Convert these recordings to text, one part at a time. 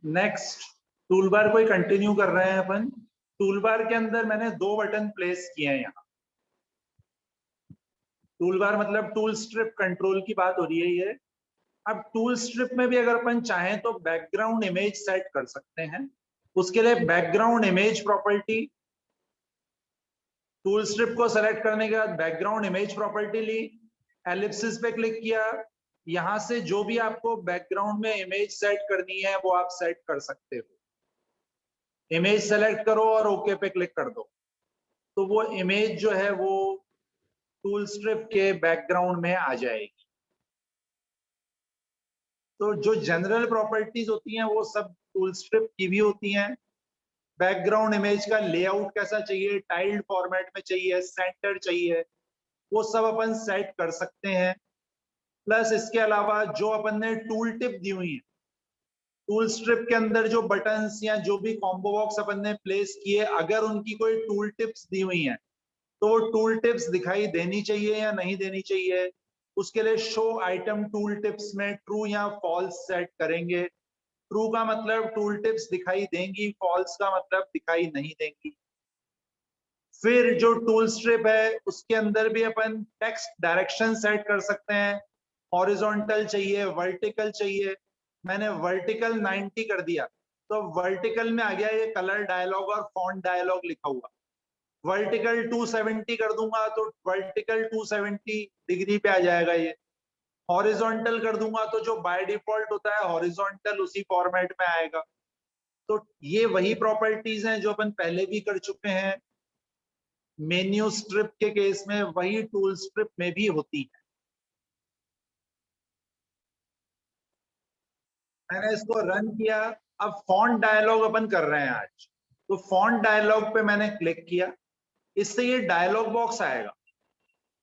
Next tool bar को continue कर रहे हैं अपन। टूल बार के अंदर मैंने दो बटन प्लेस किए हैं यहाँ। टूल बार मतलब टूल स्ट्रिप कंट्रोल की बात हो रही है ये। अब टूल स्ट्रिप में भी अगर अपन चाहें तो बैकग्राउंड इमेज सेट कर सकते हैं। उसके लिए background image property, tool strip को सेलेक्ट करने के बाद बैकग्राउंड इमेज प्रॉपर्टी ली, एलिप्सिस पे क्लिक किया। यहां से जो भी आपको बैकग्राउंड में इमेज सेट करनी है वो आप सेट कर सकते हो। इमेज सेलेक्ट करो और ओके पे क्लिक कर दो, तो वो इमेज जो है वो टूल स्ट्रिप के बैकग्राउंड में आ जाएगी। तो जो जनरल प्रॉपर्टीज होती हैं वो सब टूल स्ट्रिप की भी होती हैं। बैकग्राउंड इमेज का लेआउट कैसा चाहिए, टाइल्ड फॉर्मेट में चाहिए, सेंटर चाहिए, वो सब अपन सेट कर सकते हैं। प्लस इसके अलावा जो अपन ने टूल टिप दी हुई है, टूल स्ट्रिप के अंदर जो बटन्स या जो भी कॉम्बो बॉक्स अपन ने प्लेस किए, अगर उनकी कोई टूल टिप्स दी हुई हैं तो वो टूल टिप्स दिखाई देनी चाहिए या नहीं देनी चाहिए। उसके लिए शो आइटम टूल टिप्स में ट्रू या फॉल्स सेट करेंगे। ट्रू का मतलब टूल टिप्स दिखाई देंगी, फॉल्स का मतलब दिखाई नहीं देंगी। फिर जो टूल स्ट्रिप है उसके अंदर भी अपन टेक्स्ट डायरेक्शन सेट कर सकते हैं। हॉरिजॉन्टल चाहिए, वर्टिकल चाहिए। मैंने वर्टिकल 90 कर दिया तो वर्टिकल में आ गया ये कलर डायलॉग और फॉन्ट डायलॉग लिखा हुआ। वर्टिकल 270 कर दूंगा तो वर्टिकल 270 डिग्री पे आ जाएगा ये। हॉरिजॉन्टल कर दूंगा तो जो बाय डिफॉल्ट होता है हॉरिजॉन्टल उसी फॉर्मेट में आएगा। तो ये वही प्रॉपर्टीज हैं जो अपन पहले भी कर चुके हैं। मेन्यू स्ट्रिप के केस में वही टूल स्ट्रिप में भी होती है। मैंने इसको रन किया। अब फॉन्ट डायलॉग अपन कर रहे हैं आज, तो फॉन्ट डायलॉग पे मैंने क्लिक किया। इससे ये डायलॉग बॉक्स आएगा।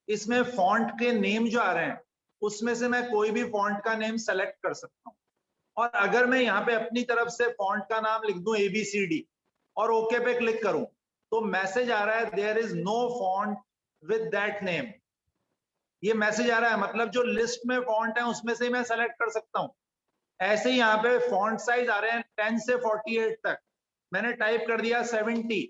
इसमें फॉन्ट के नेम जो आ रहे हैं उसमें से मैं कोई भी फॉन्ट का नेम सेलेक्ट कर सकता हूँ। और अगर मैं यहाँ पे अपनी तरफ से फॉन्ट का नाम लिख दूं ABCD और ओके पे क्लिक करूं तो मैसेज आ रहा है there is no font with that name. ये मैसेज आ रहा है, मतलब जो लिस्ट में फॉन्ट है उसमें से मैं सेलेक्ट कर सकता हूँ। ऐसे ही यहाँ पे फॉन्ट साइज आ रहे हैं 10 से 48 तक। मैंने टाइप कर दिया 70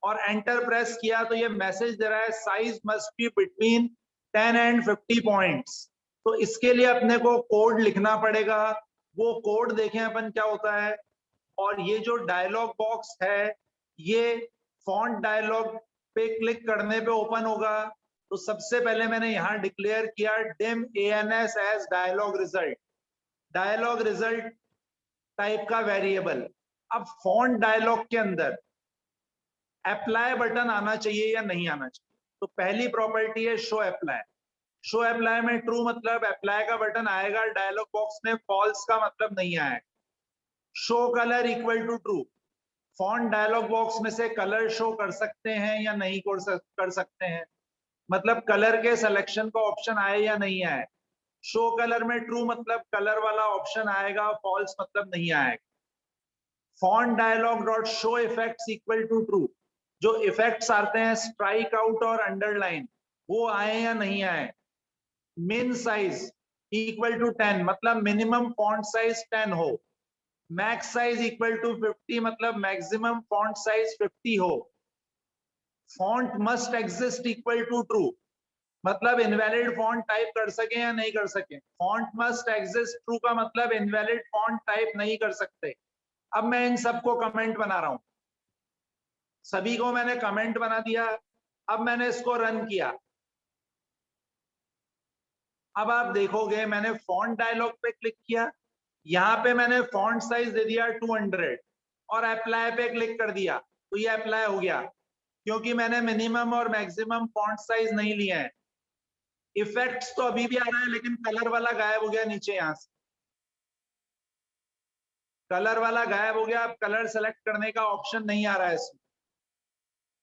और एंटर प्रेस किया तो ये मैसेज दे रहा है size must be between 10 and 50 points. तो इसके लिए अपने को कोड लिखना पड़ेगा। वो कोड देखें अपन क्या होता है। और ये जो डायलॉग बॉक्स है ये फॉन्ट डायलॉग पे क्लिक करने पे ओपन होगा। तो सबसे पहले मैंने यहां डिक्लेयर किया dim ANS as dialog result, dialog result type का वेरिएबल। अब फॉन्ट डायलॉग के अंदर अप्लाई बटन आना चाहिए या नहीं आना चाहिए। तो पहली प्रॉपर्टी है शो अप्लाई। शो अप्लाई में ट्रू मतलब अप्लाई का बटन आएगा डायलॉग बॉक्स में, फॉल्स का मतलब नहीं आएगा। Show color equal to true. Font dialog box में से कलर शो कर सकते हैं या नहीं कर सकते हैं, मतलब कलर के सिलेक्शन का ऑप्शन आए या नहीं आए। शो कलर में ट्रू मतलब कलर वाला ऑप्शन आएगा, फॉल्स मतलब नहीं आएगा। Font dialog dot show effects equal to true. जो इफेक्ट्स आते हैं स्ट्राइक आउट और अंडरलाइन वो आए या नहीं आए। मिन साइज इक्वल टू 10 मतलब मिनिमम फॉन्ट साइज 10 हो। मैक्स साइज इक्वल टू 50 मतलब मैक्सिमम फॉन्ट साइज 50 हो। Font must exist equal to true मतलब इनवैलिड फॉन्ट टाइप कर सके या नहीं कर सके। फॉन्ट मस्ट एग्जिस्ट ट्रू का मतलब इनवैलिड फॉन्ट टाइप नहीं कर सकते। अब मैं इन सबको कमेंट बना रहा हूं, सभी को मैंने कमेंट बना दिया। अब मैंने इसको रन किया। अब आप देखोगे मैंने फॉन्ट डायलॉग पे क्लिक किया, यहां पे मैंने फॉन्ट साइज दे दिया 200 और अप्लाई पे क्लिक कर दिया तो ये अप्लाई हो गया क्योंकि मैंने मिनिमम और मैक्सिमम फॉन्ट साइज नहीं लिए हैं। इफेक्ट्स तो अभी भी आ रहा है लेकिन कलर वाला गायब हो गया नीचे, यहां से कलर वाला गायब हो गया। अब कलर सेलेक्ट करने का ऑप्शन नहीं आ रहा है इसमें।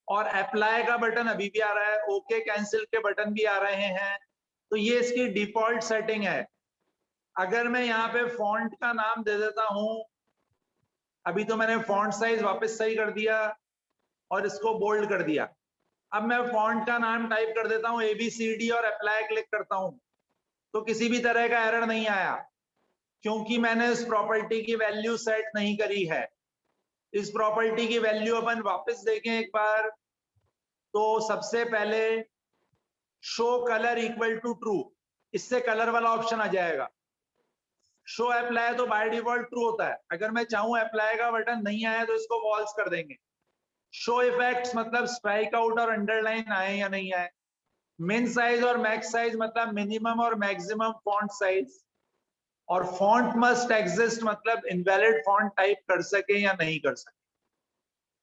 और अप्लाई का बटन अभी भी आ रहा है, ओके कैंसिल के बटन भी आ रहे हैं। तो ये इसकी डिफॉल्ट सेटिंग है। अगर मैं यहाँ पे फॉन्ट का नाम दे देता हूं, अभी तो मैंने फॉन्ट साइज वापस सही कर दिया और इसको बोल्ड कर दिया। अब मैं फॉन्ट का नाम टाइप कर देता हूं ABCD और अप्लाई क्लिक करता हूं तो किसी भी तरह का एरर नहीं आया क्योंकि मैंने इस प्रॉपर्टी की वैल्यू सेट नहीं करी है। इस प्रॉपर्टी की वैल्यू अपन वापस देखें एक बार, तो सबसे पहले show color equal to true, इससे कलर वाला ऑप्शन आ जाएगा। शो अप्लाई तो बाय डिफॉल्ट ट्रू होता है, अगर मैं चाहूं अप्लाई का बटन नहीं आया तो इसको फॉल्स कर देंगे। शो इफेक्ट्स मतलब स्ट्राइक आउट और अंडरलाइन आए या नहीं आए। मिन साइज और मैक्स साइज मतलब मिनिमम और मैक्सिमम फॉन्ट साइज। और फॉन्ट मस्ट एग्जिस्ट मतलब इनवैलिड फॉन्ट टाइप कर सके या नहीं कर सके।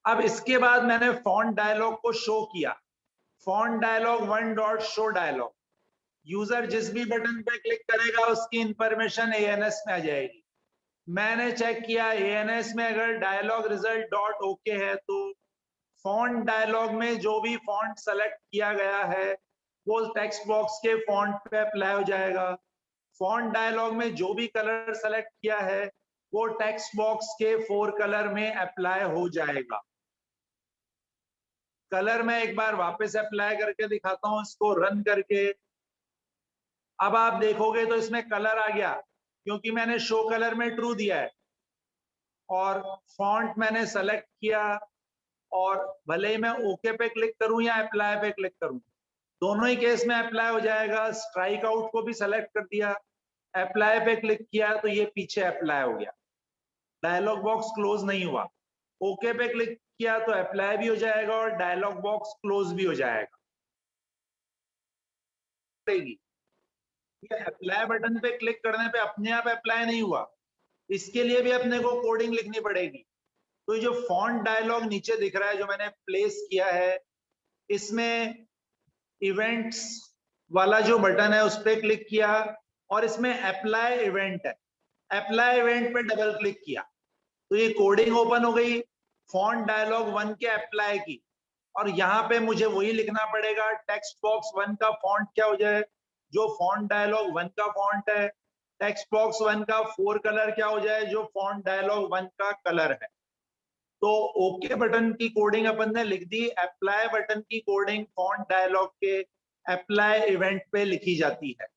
अब इसके बाद मैंने फॉन्ट डायलॉग को शो किया। Font dialog 1 dot show dialog. User जिस भी बटन पे क्लिक करेगा उसकी इंफॉर्मेशन एएनएस में आ जाएगी। मैंने चेक किया एएनएस में अगर डायलॉग रिजल्ट डॉट ओके है तो फॉन्ट डायलॉग में जो भी फॉन्ट सेलेक्ट किया गया है वो टेक्स्ट बॉक्स के फॉन्ट पे अप्लाई हो जाएगा। फॉन्ट डायलॉग में जो भी कलर सेलेक्ट किया है वो टेक्स्ट बॉक्स के 4 कलर में अप्लाई हो जाएगा। कलर में एक बार वापस अप्लाई करके दिखाता हूं, इसको रन करके। अब आप देखोगे तो इसमें कलर आ गया क्योंकि मैंने शो कलर में ट्रू दिया है और फॉन्ट मैंने सेलेक्ट किया। और भले ही मैं ओके पे क्लिक करूं या अप्लाई पे क्लिक करूं, दोनों ही केस में अप्लाई हो जाएगा। स्ट्राइक आउट को भी सेलेक्ट कर दिया, अप्लाई पे क्लिक किया तो ये पीछे अप्लाई हो गया, डायलॉग बॉक्स क्लोज नहीं हुआ। ओके पे क्लिक किया तो अप्लाई भी हो जाएगा और डायलॉग बॉक्स क्लोज भी हो जाएगा। ये अप्लाई बटन पे क्लिक करने पे अपने आप अप्लाई नहीं हुआ, इसके लिए भी अपने को कोडिंग लिखनी पड़ेगी। तो ये जो फॉन्ट डायलॉग नीचे दिख रहा है जो मैंने प्लेस किया है, इसमें इवेंट्स वाला जो बटन है उस पर क्लिक किया और इसमें अप्लाई इवेंट है, अप्लाई इवेंट पे डबल क्लिक किया तो ये कोडिंग ओपन हो गई फॉन्ट डायलॉग 1 के अप्लाई की। और यहाँ पे मुझे वही लिखना पड़ेगा टेक्स्ट बॉक्स 1 का फॉन्ट क्या हो जाए, जो फॉन्ट डायलॉग 1 का फॉन्ट है। टेक्स्ट बॉक्स 1 का 4 कलर क्या हो जाए, जो फॉन्ट डायलॉग 1 का कलर है। तो ओके बटन की कोडिंग अपन ने लिख दी, अप्लाई बटन की कोडिंग फॉन्ट डायलॉग के अप्लाई इवेंट पे लिखी जाती है।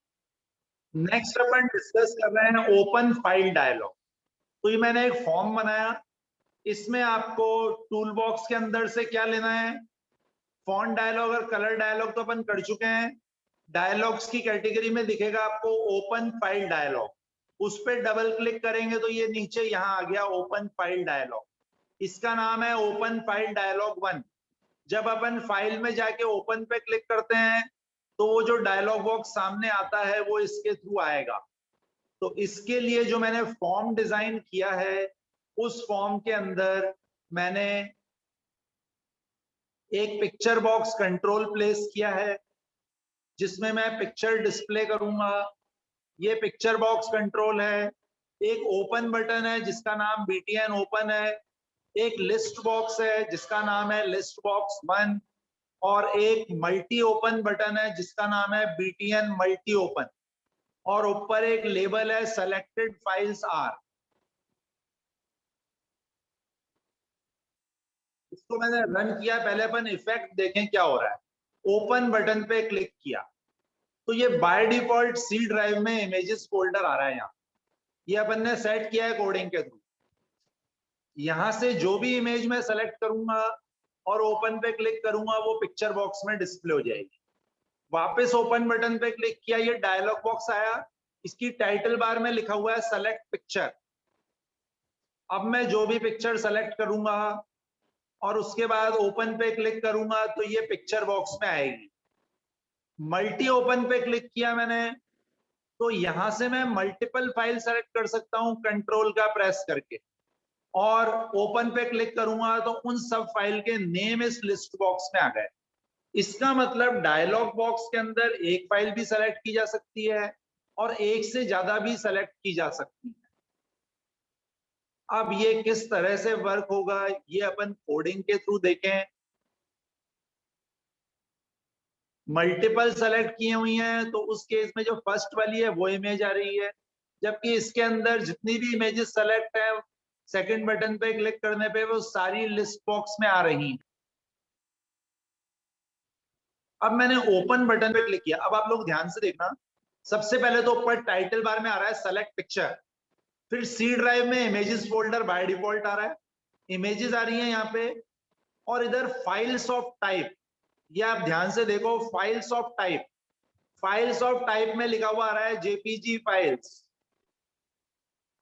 नेक्स्ट अपन डिस्कस कर रहे हैं ओपन फाइल डायलॉग। तो ये मैंने एक फॉर्म बनाया, इसमें आपको टूल बॉक्स के अंदर से क्या लेना है, फॉन्ट डायलॉग और कलर डायलॉग तो अपन कर चुके हैं। डायलॉग्स की कैटेगरी में दिखेगा आपको ओपन फाइल डायलॉग, उस पर डबल क्लिक करेंगे तो ये नीचे यहाँ आ गया ओपन फाइल डायलॉग। इसका नाम है ओपन फाइल डायलॉग 1। जब अपन फाइल में जाके ओपन पे क्लिक करते हैं तो वो जो डायलॉग बॉक्स सामने आता है वो इसके थ्रू आएगा। तो इसके लिए जो मैंने फॉर्म डिजाइन किया है उस फॉर्म के अंदर मैंने एक पिक्चर बॉक्स कंट्रोल प्लेस किया है जिसमें मैं पिक्चर डिस्प्ले करूंगा। ये पिक्चर बॉक्स कंट्रोल है। एक ओपन बटन है जिसका नाम बीटीएन ओपन है। एक लिस्ट बॉक्स है जिसका नाम है लिस्ट बॉक्स 1 और एक मल्टी ओपन बटन है जिसका नाम है बीटीएन मल्टी ओपन। और ऊपर एक लेबल है सेलेक्टेड फाइल्स आर। इसको मैंने रन किया, पहले अपन इफेक्ट देखें क्या हो रहा है। ओपन बटन पे क्लिक किया तो ये बाय डिफॉल्ट सी ड्राइव में इमेजेस फोल्डर आ रहा है। यहाँ ये अपन ने सेट किया है कोडिंग के थ्रू। यहां से जो भी इमेज मैं सेलेक्ट करूंगा और ओपन पे क्लिक करूंगा वो पिक्चर बॉक्स में डिस्प्ले हो जाएगी। वापस ओपन बटन पे क्लिक किया, ये डायलॉग बॉक्स आया, इसकी टाइटल बार में लिखा हुआ है सेलेक्ट पिक्चर। अब मैं जो भी पिक्चर सेलेक्ट करूंगा और उसके बाद ओपन पे क्लिक करूंगा तो ये पिक्चर बॉक्स में आएगी। मल्टी ओपन पे क्लिक किया मैंने तो यहां से मैं मल्टीपल फाइल सेलेक्ट कर सकता हूं कंट्रोल का प्रेस करके। और ओपन पे क्लिक करूंगा तो उन सब फाइल के नेम इस लिस्ट बॉक्स में आ गए। इसका मतलब डायलॉग बॉक्स के अंदर एक फाइल भी सेलेक्ट की जा सकती है और एक से ज्यादा भी सेलेक्ट की जा सकती है। अब ये किस तरह से वर्क होगा ये अपन कोडिंग के थ्रू देखें। मल्टीपल सेलेक्ट किए हुई हैं तो उस केस में जो फर्स्ट वाली है वो इमेज आ रही है, जबकि इसके अंदर जितनी भी इमेजेस सेलेक्ट है सेकंड बटन पे क्लिक करने पे वो सारी लिस्ट बॉक्स में आ रही हैं। अब मैंने ओपन बटन पे क्लिक किया। अब आप लोग ध्यान से देखना, सबसे पहले तो ऊपर टाइटल बार में आ रहा है सेलेक्ट पिक्चर। फिर सी ड्राइव में इमेजेस फोल्डर बाय डिफॉल्ट आ रहा है, इमेजेस आ रही हैं यहाँ पे, और इधर फाइल्स ऑफ टाइप, ये आप ध्यान से देखो, files of type, files of type में लिखा हुआ आ रहा है जेपीजी फाइल्स।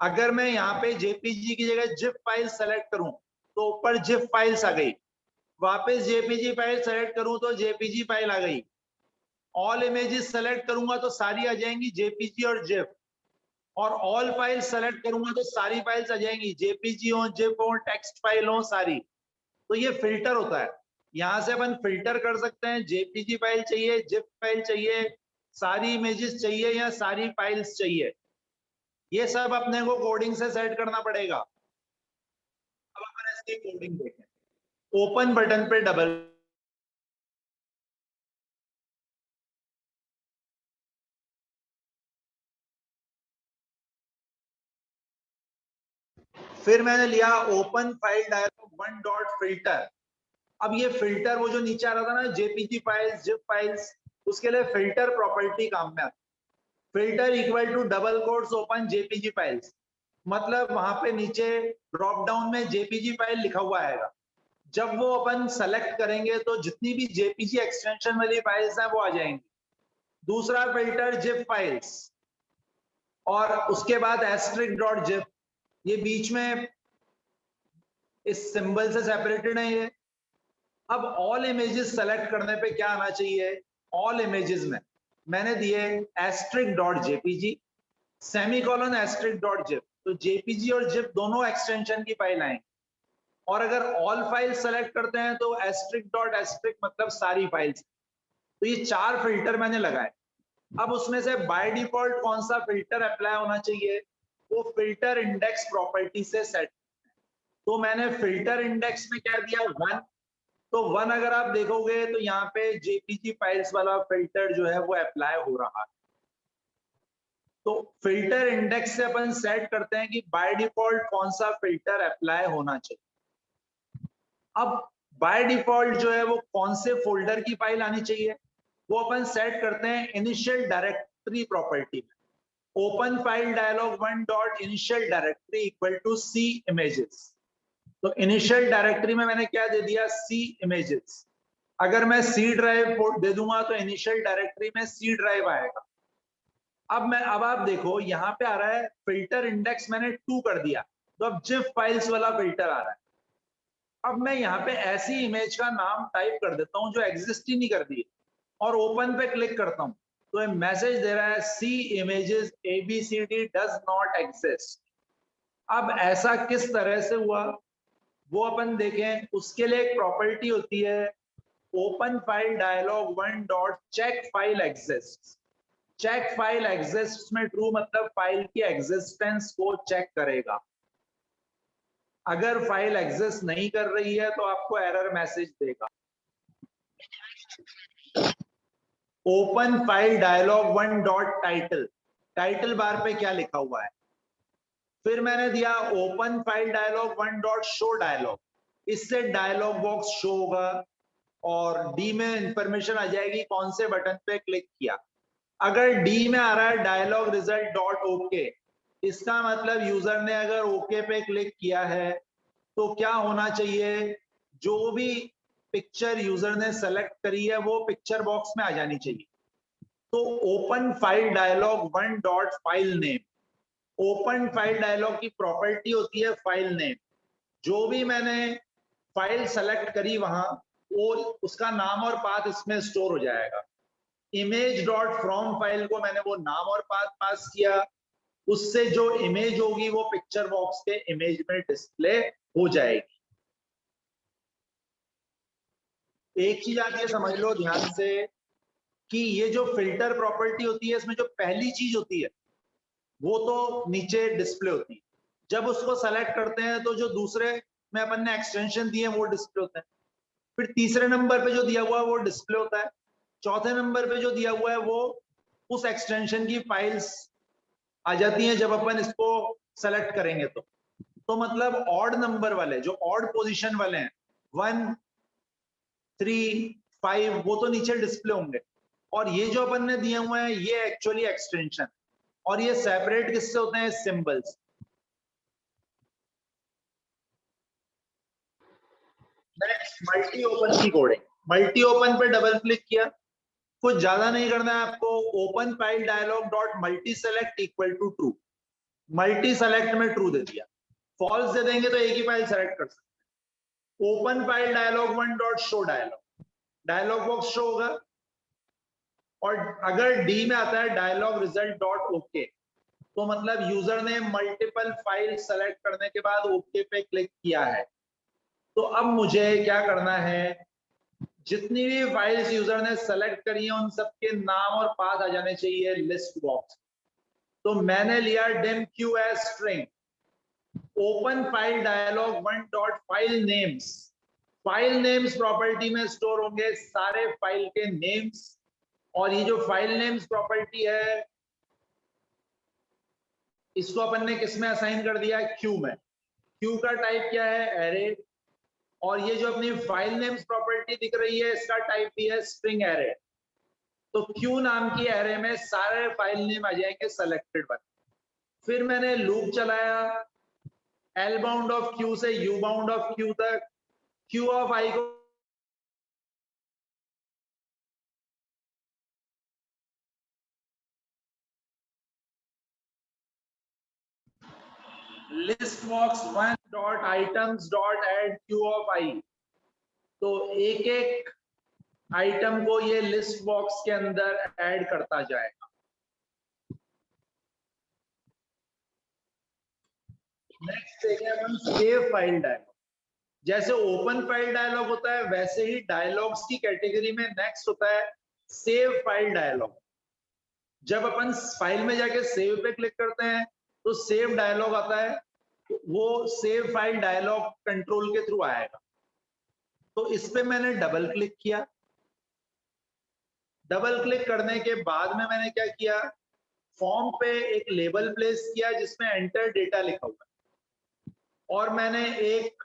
अगर मैं यहाँ पे जेपीजी की जगह जिप फाइल सेलेक्ट करूं तो ऊपर जिप फाइल्स आ गई, वापस जेपीजी फाइल सेलेक्ट करूं तो जेपीजी फाइल आ गई, ऑल इमेजेस सेलेक्ट करूंगा तो सारी आ जाएंगी जेपीजी और जिप, और ऑल फाइल्स सेलेक्ट करूंगा तो सारी फाइल्स आ जाएंगी, जेपीजी हो, जिप हो, टेक्स्ट फाइल हो, सारी। तो ये फिल्टर होता है, यहां से अपन फिल्टर कर सकते हैं, जेपीजी फाइल चाहिए, जिप फाइल चाहिए, सारी इमेजेस चाहिए, या सारी फाइल्स चाहिए, ये सब अपने को कोडिंग से सेट करना पड़ेगा। अब अपन इसकी कोडिंग देखें, ओपन बटन पे डबल, फिर मैंने लिया open file dialog one dot filter. अब ये फिल्टर वो जो नीचे आ रहा था ना जेपीजी फाइल्स, जिप फाइल्स, उसके लिए फिल्टर प्रॉपर्टी काम में आती है। Filter equal to double quotes open JPG files, मतलब वहां पे नीचे ड्रॉप डाउन में जेपीजी फाइल लिखा हुआ आएगा, जब वो अपन सेलेक्ट करेंगे तो जितनी भी जेपीजी एक्सटेंशन वाली फाइल्स हैं वो आ जाएंगी। दूसरा फिल्टर जिप फाइल्स, और उसके बाद एस्ट्रिक डॉट जिप, ये बीच में इस सिंबल से सेपरेटेड है ये। अब ऑल इमेजेस सेलेक्ट करने पे क्या आना चाहिए, ऑल इमेजेस में मैंने दिए asterisk dot JPG semicolon asterisk dot zip, तो जेपीजी और जिप दोनों एक्सटेंशन की फाइल आएंगी। और अगर ऑल फाइल सेलेक्ट करते हैं तो एस्ट्रिक डॉट एस्ट्रिक मतलब सारी फाइल्स। तो ये 4 फिल्टर मैंने लगाए। अब उसमें से बाय डिफॉल्ट कौन सा फिल्टर अप्लाई होना चाहिए, वो फिल्टर इंडेक्स प्रॉपर्टी से सेट। तो मैंने फिल्टर इंडेक्स में क्या दिया 1, तो 1 अगर आप देखोगे तो यहाँ पे जेपीजी फाइल्स वाला फिल्टर जो है वो अप्लाई हो रहा है। तो फिल्टर इंडेक्स से अपन सेट करते हैं कि बाय डिफॉल्ट कौन सा फिल्टर अप्लाई होना चाहिए। अब बाय डिफॉल्ट जो है वो कौन से फोल्डर की फाइल आनी चाहिए, वो अपन सेट करते हैं इनिशियल डायरेक्टरी प्रॉपर्टी में, open file dialog one dot initial directory equal to C images. तो इनिशियल डायरेक्टरी में मैंने क्या दे दिया, सी इमेजेस। अगर मैं सी ड्राइव दे दूंगा तो इनिशियल डायरेक्टरी में सी ड्राइव आएगा। अब आप देखो यहाँ पे आ रहा है फिल्टर इंडेक्स मैंने 2 कर दिया, तो अब जिप फाइल्स वाला फिल्टर आ रहा है। अब मैं यहाँ पे ऐसी इमेज का नाम टाइप कर देता हूँ जो एग्जिस्ट ही नहीं कर दी, और ओपन पे क्लिक करता हूँ तो ये मैसेज दे रहा है C images ABCD does not exist. अब ऐसा किस तरह से हुआ वो अपन देखें, उसके लिए एक प्रॉपर्टी होती है open file dialog one dot check file exist. Check file exist में ट्रू मतलब फाइल की एग्जिस्टेंस को चेक करेगा, अगर फाइल एग्जिस्ट नहीं कर रही है तो आपको एरर मैसेज देगा। Open file dialog one dot title, title bar पे क्या लिखा हुआ है। फिर मैंने दिया open file dialog one dot show dialog, इससे डायलॉग बॉक्स शो होगा और डी में इंफॉर्मेशन आ जाएगी कौन से बटन पे क्लिक किया। अगर डी में आ रहा है डायलॉग रिजल्ट डॉट ओके, इसका मतलब यूजर ने अगर ओके पे क्लिक किया है तो क्या होना चाहिए, जो भी पिक्चर यूजर ने सेलेक्ट करी है वो पिक्चर बॉक्स में आ जानी चाहिए। तो open file dialog one dot file name, open file dialogue की प्रॉपर्टी होती है फाइल नेम, जो भी मैंने फाइल सेलेक्ट करी वहां वो उसका नाम और पाथ इसमें स्टोर हो जाएगा। इमेज डॉट फ्रॉम फाइल को मैंने वो नाम और पाथ पास किया, उससे जो इमेज होगी वो पिक्चर बॉक्स के इमेज में डिस्प्ले हो जाएगी। एक चीज आप ये समझ लो ध्यान से कि ये जो फिल्टर प्रॉपर्टी होती है इसमें जो पहली चीज होती है वो तो नीचे डिस्प्ले होती है, जब उसको सेलेक्ट करते हैं तो जो दूसरे में अपन ने एक्सटेंशन दिए वो डिस्प्ले होते हैं, फिर तीसरे नंबर पे जो दिया हुआ है वो डिस्प्ले होता है, चौथे नंबर पे जो दिया हुआ है वो उस एक्सटेंशन की फाइल्स आ जाती हैं जब अपन इसको सेलेक्ट करेंगे तो मतलब ऑड नंबर वाले जो ऑड पोजीशन वाले हैं 1 3 5 वो तो नीचे डिस्प्ले होंगे, और ये जो अपन ने दिए हुए हैं ये एक्चुअली एक्सटेंशन, और ये सेपरेट किससे होते हैं, सिंबल्स। नेक्स्ट मल्टी ओपन की कोडिंग। मल्टी ओपन पे डबल क्लिक किया, कुछ ज्यादा नहीं करना है आपको। Open file dialog dot multi select equal to true, multi select में ट्रू दे दिया। फॉल्स दे देंगे तो एक ही फाइल सेलेक्ट कर सकते। Open file dialog one dot show dialog, dialog box show होगा। और अगर डी में आता है डायलॉग रिजल्ट डॉट ओके, तो मतलब यूजर ने मल्टीपल फाइल सेलेक्ट करने के बाद ओके पे क्लिक किया है। तो अब मुझे क्या करना है, जितनी भी फाइल्स यूजर ने सेलेक्ट करी है उन सबके नाम और पाथ आ जाने चाहिए लिस्ट बॉक्स। तो मैंने लिया dim q as string, open file dialog one dot file names. File names property में स्टोर होंगे सारे फाइल के नेम्स। और ये जो फाइल नेम्स प्रॉपर्टी है इसको अपन ने किस में असाइन कर दिया है, क्यू में। क्यू का टाइप क्या है, एरे। और ये जो अपनी फाइल नेम्स प्रॉपर्टी दिख रही है इसका टाइप भी है स्ट्रिंग एरे। तो क्यू नाम की एरे में सारे फाइल नेम आ जाएंगे सेलेक्टेड बन। फिर मैंने लूप चलाया, एल बाउंड ऑफ क्यू से यू बाउंड ऑफ क्यू तक, क्यू ऑफ आई को list box one dot items dot add Q of I. तो एक एक आइटम को ये लिस्ट बॉक्स के अंदर ऐड करता जाएगा। नेक्स्ट देखें अपन सेव फाइल डायलॉग। जैसे ओपन फाइल डायलॉग होता है वैसे ही डायलॉग्स की कैटेगरी में नेक्स्ट होता है सेव फाइल डायलॉग। जब अपन फाइल में जाके सेव पे क्लिक करते हैं तो सेव डायलॉग आता है, वो सेव फाइल डायलॉग कंट्रोल के थ्रू आएगा। तो इस पे मैंने डबल क्लिक किया। डबल क्लिक करने के बाद में मैंने क्या किया, फॉर्म पे एक लेबल प्लेस किया जिसमें एंटर डेटा लिखा हुआ है। और मैंने एक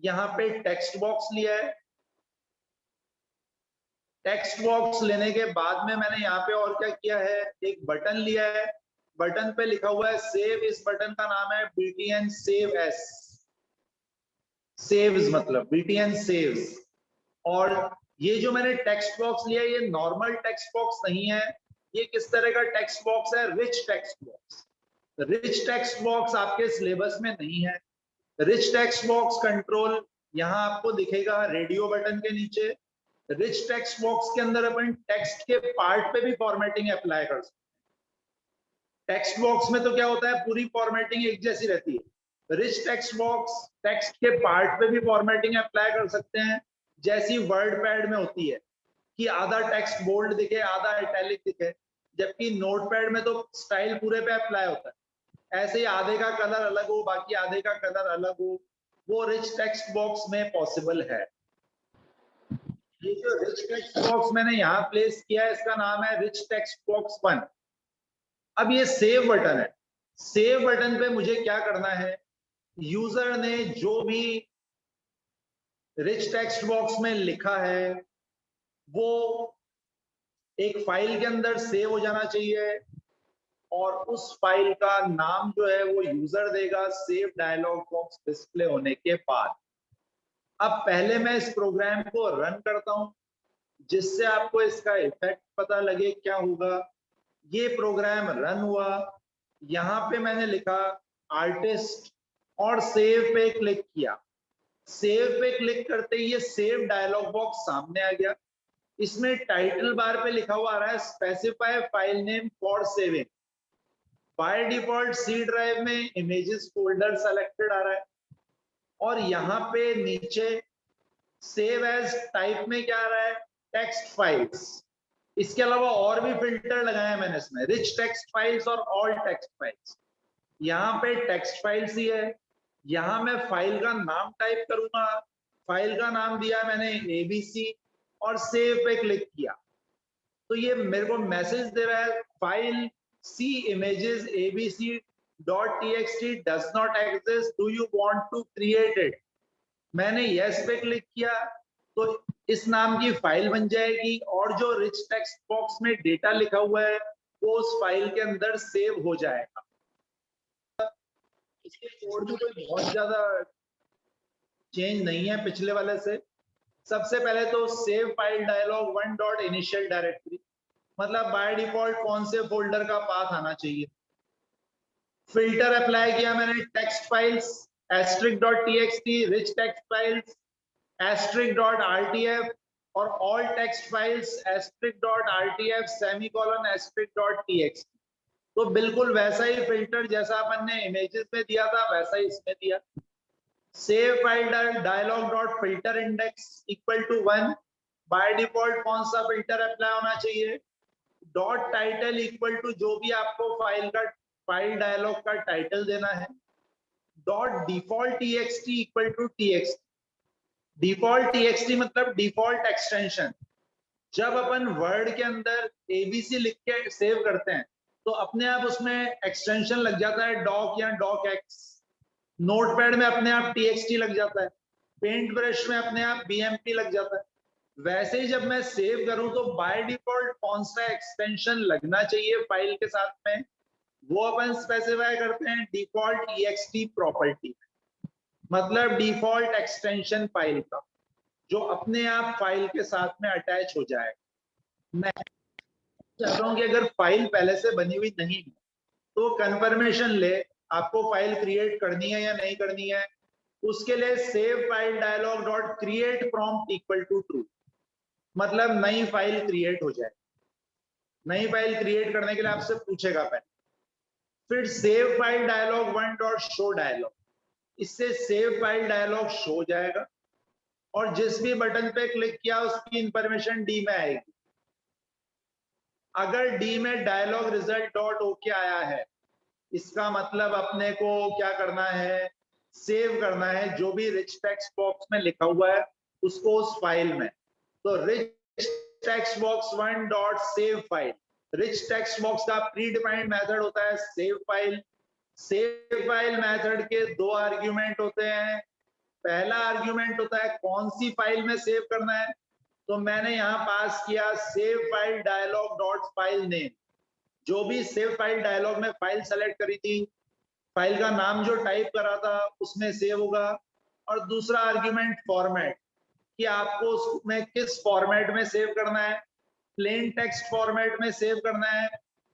यहाँ पे टेक्स्ट बॉक्स लिया है। टेक्स्ट बॉक्स लेने के बाद में मैंने यहाँ पे और क्या किया है, एक बटन लिया है। बटन पे लिखा हुआ है सेव। इस बटन का नाम है BTN सेव एस। सेव्स मतलब BTN सेव्स। और ये जो मैंने टेक्स्ट बॉक्स लिया है ये नॉर्मल टेक्स्ट बॉक्स नहीं है। ये किस तरह का टेक्स्ट बॉक्स है, rich text box. Rich text box आपके सिलेबस में नहीं है। रिच टेक्स्ट बॉक्स कंट्रोल यहाँ आपको दिखेगा रेडियो बटन के नीचे। रिच टेक्स्ट बॉक्स के अंदर अपन टेक्स्ट के पार्ट पे भी फॉर्मेटिंग अप्लाई कर सकते हैं। टेक्स्ट बॉक्स में तो क्या होता है, पूरी फॉर्मेटिंग एक जैसी रहती है। रिच टेक्स्ट बॉक्स टेक्स्ट के पार्ट पे भी फॉर्मेटिंग अप्लाई कर सकते हैं, जैसी वर्ड पैड में होती है कि आधा टेक्स्ट बोल्ड दिखे आधा इटैलिक दिखे, जबकि नोटपैड में तो स्टाइल पूरे पे अप्लाई होता है। ऐसे ही आधे का कलर अलग हो बाकी आधे का कलर अलग हो, वो रिच टेक्स्ट बॉक्स में पॉसिबल है। ये जो रिच टेक्स्ट बॉक्स मैंने यहाँ प्लेस किया है इसका नाम है रिच टेक्स्ट बॉक्स 1। अब ये सेव बटन है। सेव बटन पे मुझे क्या करना है, यूजर ने जो भी रिच टेक्स्ट बॉक्स में लिखा है वो एक फाइल के अंदर सेव हो जाना चाहिए। और उस फाइल का नाम जो है वो यूजर देगा सेव डायलॉग बॉक्स डिस्प्ले होने के बाद। अब पहले मैं इस प्रोग्राम को रन करता हूं जिससे आपको इसका इफेक्ट पता लगे क्या होगा। ये प्रोग्राम रन हुआ, यहाँ पे मैंने लिखा आर्टिस्ट और सेव पे क्लिक किया। सेव पे क्लिक करते ही ये सेव डायलॉग बॉक्स सामने आ गया। इसमें टाइटल बार पे लिखा हुआ आ रहा है specify file name for saving. By default C drive में इमेजेस फोल्डर सेलेक्टेड आ रहा है। और यहाँ पे नीचे सेव एज टाइप में क्या आ रहा है, टेक्स्ट फाइल्स। इसके अलावा और भी फिल्टर लगाए हैं मैंने इसमें, रिच टेक्स्ट फाइल्स और ऑल टेक्स्ट फाइल्स। यहाँ पे टेक्स्ट फाइल्स ही है। यहाँ मैं फाइल का नाम टाइप करूंगा। फाइल का नाम दिया मैंने ABC और सेव पे क्लिक किया। तो ये मेरे को मैसेज दे रहा है file C images abc.txt does not exist, do you want to create it. मैंने यस पे क्लिक किया तो इस नाम की फाइल बन जाएगी और जो रिच टेक्स्ट बॉक्स में डेटा लिखा हुआ है वो उस फाइल के अंदर सेव हो जाएगा। इसके कोड में कोई बहुत ज्यादा चेंज नहीं है पिछले वाले से। सबसे पहले तो save file dialog one dot initial directory, मतलब बाय डिफॉल्ट कौन से फोल्डर का पाथ आना चाहिए। फिल्टर अप्लाई किया मैंने, text files asterisk dot TXT, rich text files asterisk dot RTF और all text files asterisk dot RTF semicolon asterisk dot TXT. तो बिल्कुल वैसा ही फिल्टर जैसा अपन ने इमेजेस में दिया था वैसा ही इसमें दिया। Save file dialog dot filter index equal to 1, by default कौन सा फिल्टर अप्लाई होना चाहिए। डॉट टाइटल इक्वल टू जो भी आपको फाइल डायलॉग का टाइटल देना है। Dot default TXT equal to TXT. Default TXT मतलब डिफॉल्ट एक्सटेंशन। जब अपन वर्ड के अंदर एबीसी लिख के सेव करते हैं तो अपने आप उसमें एक्सटेंशन लग जाता है, डॉक या डॉक एक्स। नोटपैड में अपने आप टीएक्सटी लग जाता है, पेंट ब्रश में अपने आप बीएमपी लग जाता है। वैसे ही जब मैं सेव करूं तो बाय डिफॉल्ट कौन सा एक्सटेंशन लगना चाहिए फाइल के साथ में, वो अपन स्पेसिफाई करते हैं डिफॉल्ट ईएक्सटी प्रॉपर्टी, मतलब डिफॉल्ट एक्सटेंशन फाइल का जो अपने आप फाइल के साथ में अटैच हो जाए। मैं चाहता हूं कि अगर फाइल पहले से बनी हुई नहीं है तो कंफर्मेशन ले आपको फाइल क्रिएट करनी है या नहीं करनी है। उसके लिए save file dialog dot create prompt equal to true, मतलब नई फाइल क्रिएट हो जाए। नई फाइल क्रिएट करने के लिए आपसे पूछेगा पहले। फिर save file dialog one dot show dialog, इससे सेव फाइल डायलॉग शो हो जाएगा और जिस भी बटन पे क्लिक किया उसकी इंफॉर्मेशन डी में आएगी। अगर डी में डायलॉग रिजल्ट डॉट ओके आया है, इसका मतलब अपने को क्या करना है, सेव करना है जो भी रिच टेक्स्ट बॉक्स में लिखा हुआ है उसको उस फाइल में। तो rich text box one dot save file, rich text box का प्री डिफाइंड मेथड होता है save file. Save file method के दो आर्ग्यूमेंट होते हैं। पहला आर्ग्यूमेंट होता है कौन सी फाइल में सेव करना है, तो मैंने यहां पास किया save file dialog dot file name. जो भी सेव फाइल डायलॉग में फाइल सेलेक्ट करी थी, फाइल का नाम जो टाइप करा था उसमें सेव होगा। और दूसरा आर्ग्यूमेंट फॉर्मेट, कि आपको उसमें किस फॉर्मेट में सेव करना है, प्लेन टेक्स्ट फॉर्मेट में सेव करना है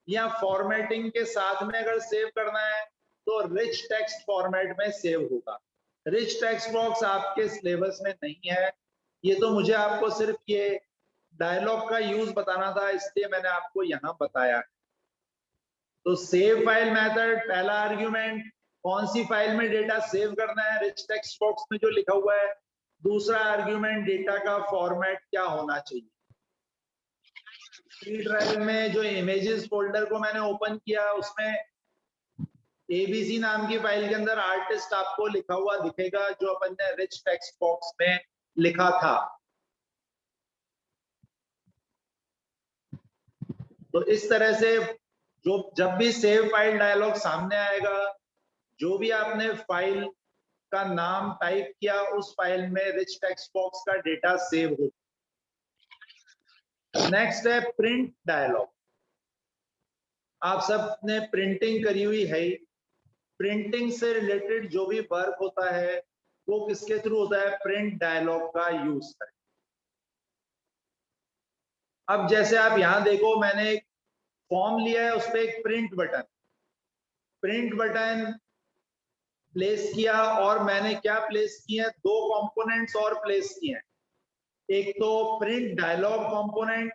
या फॉर्मेटिंग के साथ में अगर सेव करना है तो रिच टेक्स्ट फॉर्मेट में सेव होगा। रिच टेक्स्ट बॉक्स आपके सिलेबस में नहीं है, ये तो मुझे आपको सिर्फ ये डायलॉग का यूज बताना था इसलिए मैंने आपको यहां बताया। तो सेव फाइल मेथड पहला आर्ग्यूमेंट कौन सी फाइल में डेटा सेव करना है रिच टेक्स्ट बॉक्स में जो लिखा हुआ है। दूसरा आर्ग्यूमेंट डेटा का फॉर्मेट क्या होना चाहिए। सी ड्राइव में जो इमेजेस फोल्डर को मैंने ओपन किया उसमें एबीसी नाम की फाइल के अंदर आर्टिस्ट आपको लिखा हुआ दिखेगा जो अपन ने रिच टेक्स्ट बॉक्स में लिखा था। तो इस तरह से जो जब भी सेव फाइल डायलॉग सामने आएगा, जो भी आपने फाइल का नाम टाइप किया उस फाइल में रिच टेक्स्ट बॉक्स का डेटा सेव हो। नेक्स्ट है प्रिंट डायलॉग। आप सब ने प्रिंटिंग करी हुई है, प्रिंटिंग से रिलेटेड जो भी वर्क होता है वो किसके थ्रू होता है, प्रिंट डायलॉग का यूज करें। अब जैसे आप यहां देखो मैंने एक फॉर्म लिया है उस पर एक प्रिंट बटन प्लेस किया और मैंने क्या प्लेस किया, दो कंपोनेंट्स और प्लेस किए हैं। एक तो प्रिंट डायलॉग कंपोनेंट,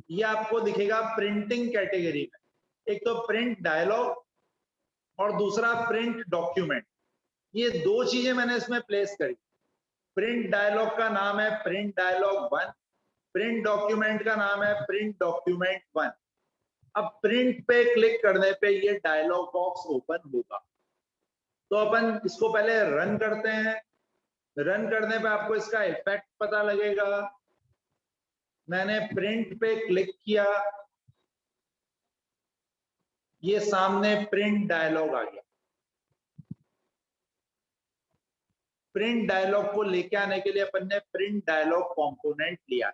ये आपको दिखेगा प्रिंटिंग कैटेगरी में। एक तो प्रिंट डायलॉग और दूसरा प्रिंट डॉक्यूमेंट, ये दो चीजें मैंने इसमें प्लेस करी। प्रिंट डायलॉग का नाम है प्रिंट डायलॉग 1, प्रिंट डॉक्यूमेंट का नाम है प्रिंट डॉक्यूमेंट 1। अब प्रिंट पे क्लिक करने पे ये डायलॉग बॉक्स ओपन होगा। तो अपन इसको पहले रन करते हैं। रन करने पे आपको इसका इफेक्ट पता लगेगा। मैंने प्रिंट पे क्लिक किया, ये सामने प्रिंट डायलॉग आ गया। प्रिंट डायलॉग को लेके आने के लिए अपन ने प्रिंट डायलॉग कंपोनेंट लिया।